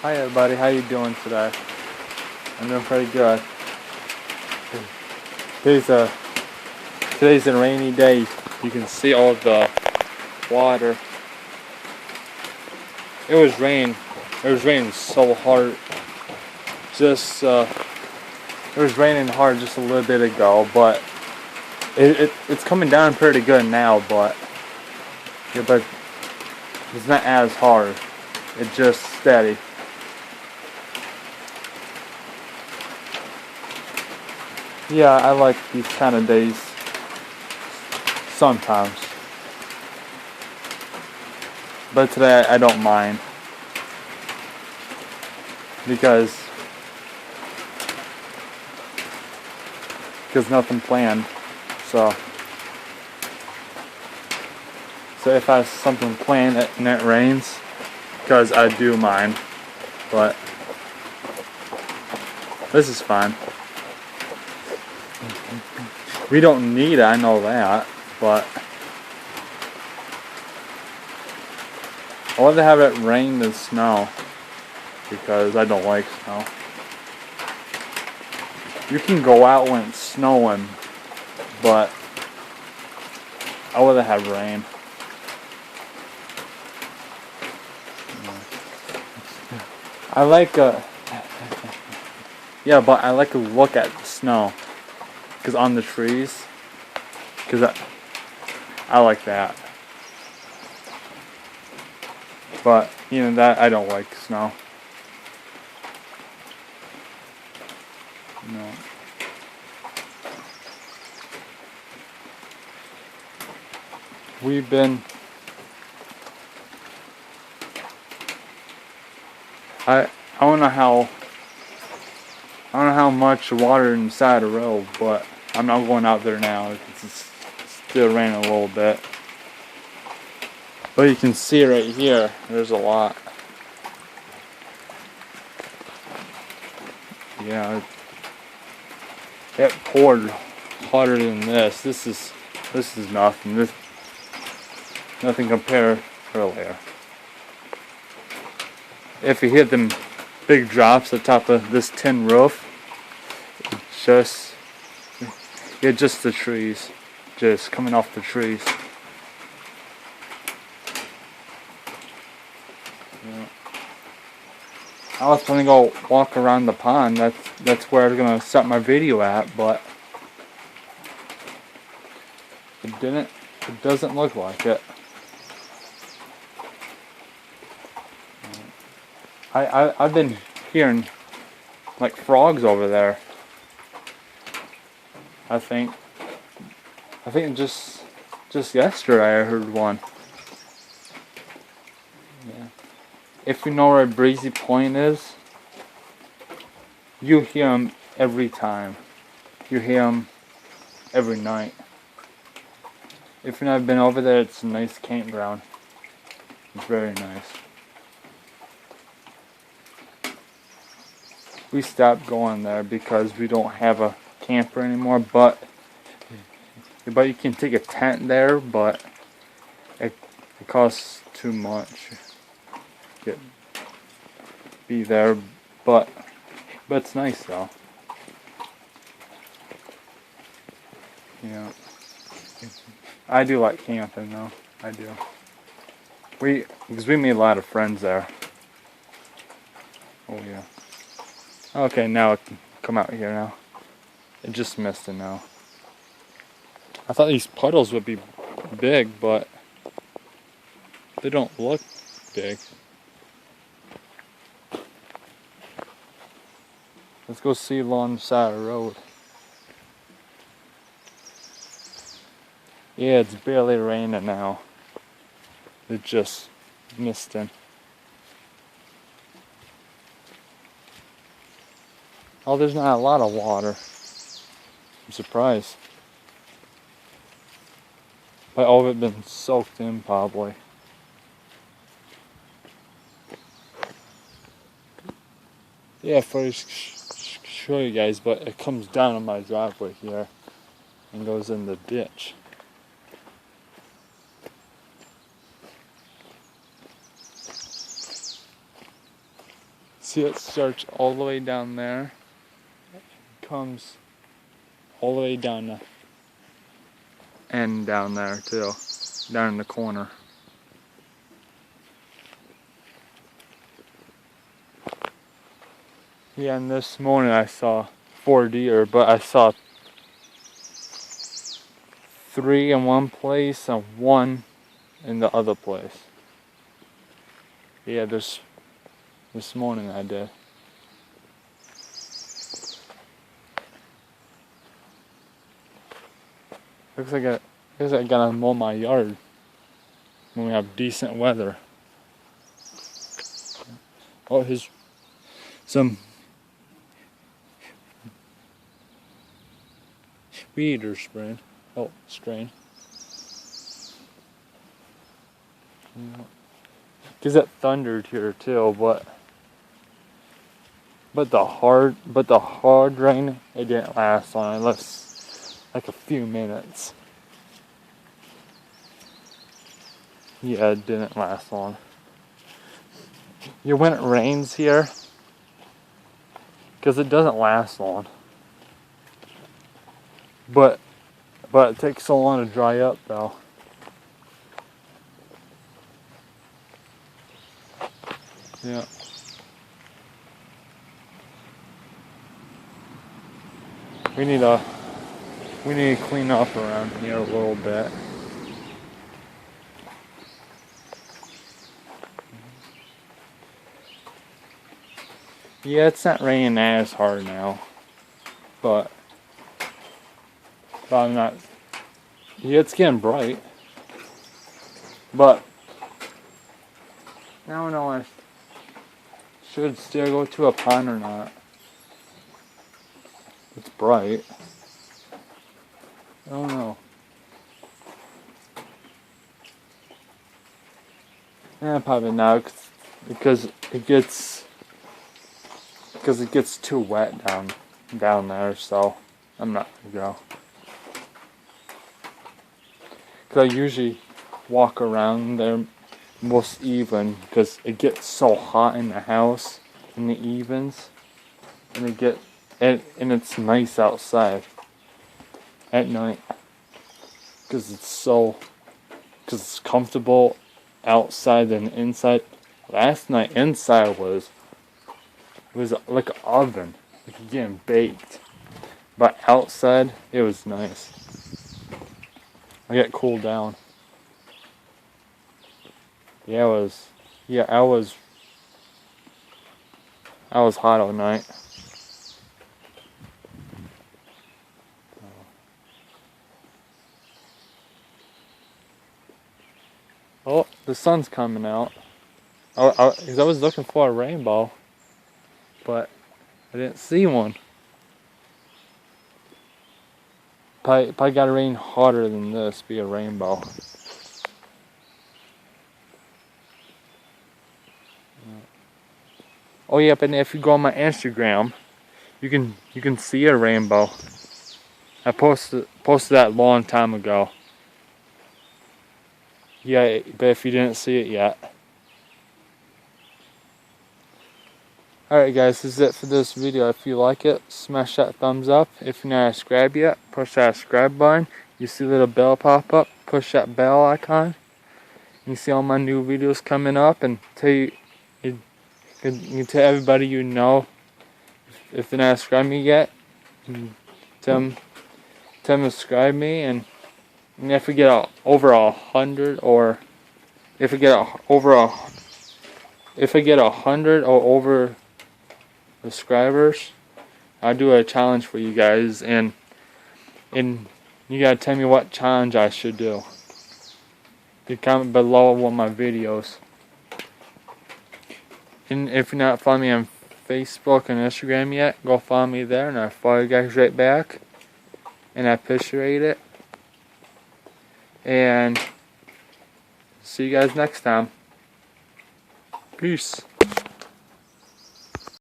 Hi everybody, how you doing today? I'm doing pretty good. Today's a today's a rainy day. You can see all the water. It was rain. It was raining so hard. Just it was raining hard just a little bit ago, but it's coming down pretty good now. But it's not as hard. It's just steady. Yeah, I like these kind of days sometimes. But today I don't mind because nothing planned. So if I have something planned and it rains, because I do mind. But this is fine. We don't need it, I know that, but I love to have it rain than snow because I don't like snow. You can go out when it's snowing, but I would have rain. I like yeah, but I like to look at the snow, cause on the trees, cause I like that. But that I don't like snow. No. We've been. I don't know how much water inside the road, but I'm not going out there now. It's still raining a little bit. But you can see right here, there's a lot. Yeah, it poured harder than this. This is nothing. Nothing compared earlier. If you hit them big drops on top of this tin roof, it's just the trees, just coming off the trees. Yeah. I was gonna go walk around the pond. That's where I was gonna set my video at, but it didn't. It doesn't look like it. I've been hearing like frogs over there. I think just yesterday I heard one. Yeah. If you know where Breezy Point is, you hear them every time. You hear them every night. If you've never been over there, it's a nice campground. It's very nice. We stopped going there because we don't have a camper anymore, but you can take a tent there, but it costs too much. Be there, but it's nice though. Yeah, I do like camping though. I do. Because we made a lot of friends there. Oh yeah. Okay, now it can come out here now. It just missed it now. I thought these puddles would be big, but they don't look big. Let's go see along the side of the road. Yeah, it's barely raining now. It's just misting. Oh, there's not a lot of water. I'm surprised. But all of it been soaked in probably. Yeah, first show you guys, but it comes down on my driveway here and goes in the ditch. See, it starts all the way down there, comes all the way down the end down there too, down in the corner. Yeah, and this morning I saw 4 deer, but I saw 3 in one place and 1 in the other place. Yeah, this morning I did. Looks like I gotta mow my yard when we have decent weather. Oh, here's some weed eater strain. Oh, strain. Cause it thundered here too, but the hard rain, it didn't last long. It lasted like a few minutes. Yeah, it didn't last long. When it rains here, because it doesn't last long, but it takes so long to dry up though. Yeah. We need to clean up around here a little bit. Yeah, it's not raining as hard now, but I'm not. Yeah, it's getting bright, but I don't know if I should still go to a pond or not. It's bright. I don't know. Yeah, probably not, because it gets too wet down there. So I'm not gonna go. Cause I usually walk around there most even, because it gets so hot in the house in the evens, and it's nice outside at night, because it's comfortable outside than inside. Last night inside was like an oven, like you're getting baked, but outside it was nice. I got cooled down. Yeah, I was hot all night. Oh, the sun's coming out. Because I was looking for a rainbow, but I didn't see one. Probably gotta rain harder than this to be a rainbow. Oh yeah, but if you go on my Instagram, you can see a rainbow. I posted that a long time ago. Yeah, but if you didn't see it yet. Alright guys, this is it for this video. If you like it, smash that thumbs up. If you're not subscribed yet, push that subscribe button. You see the little bell pop up, push that bell icon. You see all my new videos coming up, and you tell everybody you know, if they're not subscribed me yet, tell them to subscribe me. And if we get over 100, or if we get over 100 or over subscribers, I'll do a challenge for you guys, and you gotta tell me what challenge I should do. You comment below on my videos. And if you're not following me on Facebook and Instagram yet, go follow me there, and I'll follow you guys right back. And I appreciate it. And see you guys next time. Peace.